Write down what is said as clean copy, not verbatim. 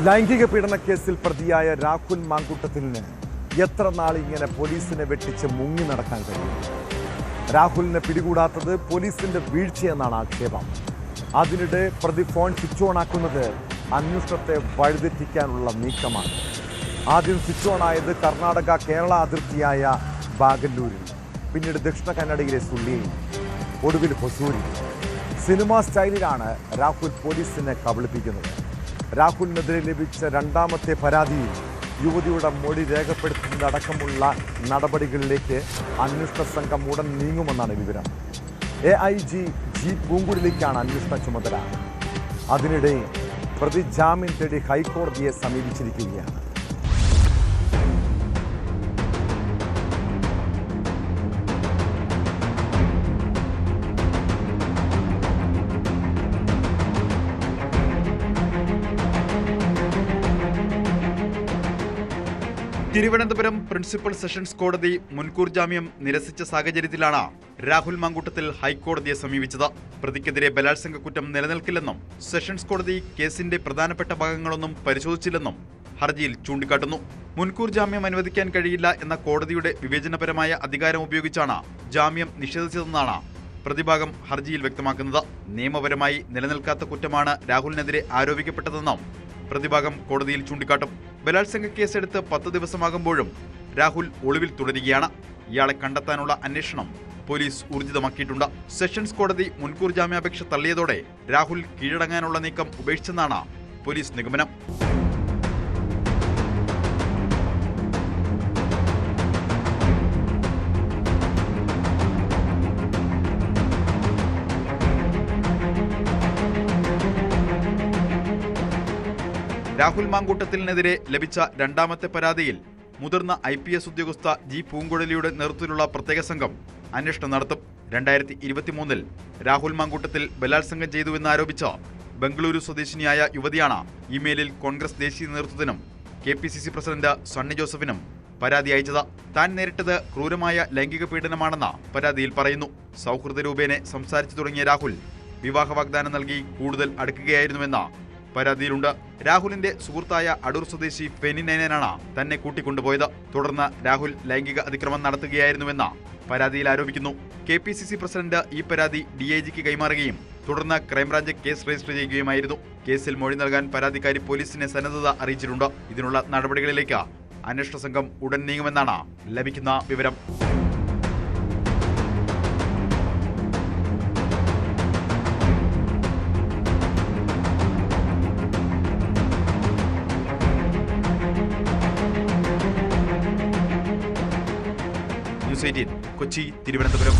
ലൈംഗിക പീഡന കേസിൽ പ്രതിയായ രാഹുൽ മാങ്കൂട്ടത്തിന് എത്ര നാൾ ഇങ്ങനെ പോലീസിനെ വെട്ടിച്ച് മുങ്ങി നടക്കാൻ കഴിയും? രാഹുലിനെ പിടികൂടാത്തത് പോലീസിന്റെ വീഴ്ചയെന്നാണ് ആക്ഷേപം. അതിനിടെ പ്രതി ഫോൺ സ്വിച്ച് ഓൺ ആക്കുന്നത് അന്വേഷണത്തെ വഴിതെറ്റിക്കാനുള്ള നീക്കമാണ്. ആദ്യം സ്വിച്ച് ഓൺ ആയത് കർണാടക കേരള അതിർത്തിയായ ബാഗല്ലൂരിൽ, പിന്നീട് ദക്ഷിണ കന്നഡയിലെ സുള്ളിയിൽ, ഒടുവിൽ ഹൊസൂരിൽ. സിനിമാ സ്റ്റൈലിലാണ് രാഹുൽ പോലീസിനെ കബളിപ്പിക്കുന്നത്. രാഹുലിനെതിരെ ലഭിച്ച രണ്ടാമത്തെ പരാതിയിൽ യുവതിയുടെ മൊഴി രേഖപ്പെടുത്തുന്നതടക്കമുള്ള നടപടികളിലേക്ക് അന്വേഷണ സംഘം ഉടൻ നീങ്ങുമെന്നാണ് വിവരം. AIG ജി പൂങ്കുഴലിക്കാണ് അന്വേഷണ ചുമതല. അതിനിടെ പ്രതി ജാമ്യം തേടി ഹൈക്കോടതിയെ സമീപിച്ചിരിക്കുകയാണ്. തിരുവനന്തപുരം പ്രിൻസിപ്പൽ സെഷൻസ് കോടതി മുൻകൂർ ജാമ്യം നിരസിച്ച സാഹചര്യത്തിലാണ് രാഹുൽ മാങ്കൂട്ടത്തിൽ ഹൈക്കോടതിയെ സമീപിച്ചത്. പ്രതിക്കെതിരെ ബലാത്സംഗ കുറ്റം നിലനിൽക്കില്ലെന്നും സെഷൻസ് കോടതി കേസിന്റെ പ്രധാനപ്പെട്ട ഭാഗങ്ങളൊന്നും പരിശോധിച്ചില്ലെന്നും ഹർജിയിൽ ചൂണ്ടിക്കാട്ടുന്നു. മുൻകൂർ ജാമ്യം അനുവദിക്കാൻ കഴിയില്ല എന്ന കോടതിയുടെ വിവേചനപരമായ അധികാരം ഉപയോഗിച്ചാണ് ജാമ്യം നിഷേധിച്ചതെന്നാണ് പ്രതിഭാഗം ഹർജിയിൽ വ്യക്തമാക്കുന്നത്. നിയമപരമായി നിലനിൽക്കാത്ത കുറ്റമാണ് രാഹുലിനെതിരെ ആരോപിക്കപ്പെട്ടതെന്നും പ്രതിഭാഗം കോടതിയിൽ ചൂണ്ടിക്കാട്ടും. ബലാത്സംഗ കേസെടുത്ത് 10 ദിവസമാകുമ്പോഴും രാഹുൽ ഒളിവിൽ തുടരുകയാണ്. ഇയാളെ കണ്ടെത്താനുള്ള അന്വേഷണം പോലീസ് ഊർജിതമാക്കിയിട്ടുണ്ട്. സെഷൻസ് കോടതി മുൻകൂർ ജാമ്യാപേക്ഷ തള്ളിയതോടെ രാഹുൽ കീഴടങ്ങാനുള്ള നീക്കം ഉപേക്ഷിച്ചെന്നാണ് പോലീസ് നിഗമനം. രാഹുൽ മാങ്കൂട്ടത്തിനെതിരെ ലഭിച്ച രണ്ടാമത്തെ പരാതിയിൽ മുതിർന്ന IPS ഉദ്യോഗസ്ഥ ജി പൂങ്കുഴലിയുടെ നേതൃത്വത്തിലുള്ള പ്രത്യേക സംഘം അന്വേഷണം നടത്തും. 2023 രാഹുൽ മാങ്കൂട്ടത്തിൽ ബലാത്സംഗം ചെയ്തുവെന്നാരോപിച്ച ബംഗളൂരു സ്വദേശിനിയായ യുവതിയാണ് ഇമെയിലിൽ കോൺഗ്രസ് ദേശീയ നേതൃത്വത്തിനും KPCC പ്രസിഡന്റ് സണ്ണി ജോസഫിനും പരാതി അയച്ചത്. താൻ നേരിട്ടത് ക്രൂരമായ ലൈംഗിക പീഡനമാണെന്ന് പരാതിയിൽ പറയുന്നു. സൗഹൃദ രൂപേണ സംസാരിച്ചു തുടങ്ങിയ രാഹുൽ വിവാഹ വാഗ്ദാനം നൽകി കൂടുതൽ അടുക്കുകയായിരുന്നുവെന്ന പരാതിയിലുണ്ട്. രാഹുലിന്റെ സുഹൃത്തായ അടൂർ സ്വദേശി ഫെനി നയനാണ് തന്നെ കൂട്ടിക്കൊണ്ടുപോയത്. തുടർന്ന് രാഹുൽ ലൈംഗിക അതിക്രമം നടത്തുകയായിരുന്നുവെന്ന് പരാതിയിൽ ആരോപിക്കുന്നു. KPCC പ്രസിഡന്റ് ഈ പരാതി DIGക്ക് കൈമാറുകയും തുടർന്ന് ക്രൈംബ്രാഞ്ച് കേസ് രജിസ്റ്റർ ചെയ്യുകയുമായിരുന്നു. കേസിൽ മൊഴി നൽകാൻ പരാതിക്കാരി പോലീസിനെ സന്നദ്ധത അറിയിച്ചിട്ടുണ്ട്. ഇതിനുള്ള നടപടികളിലേക്ക് അന്വേഷണ സംഘം ഉടൻ നീങ്ങുമെന്നാണ് ലഭിക്കുന്ന വിവരം. ന്യൂസ് 18 കൊച്ചി, തിരുവനന്തപുരം.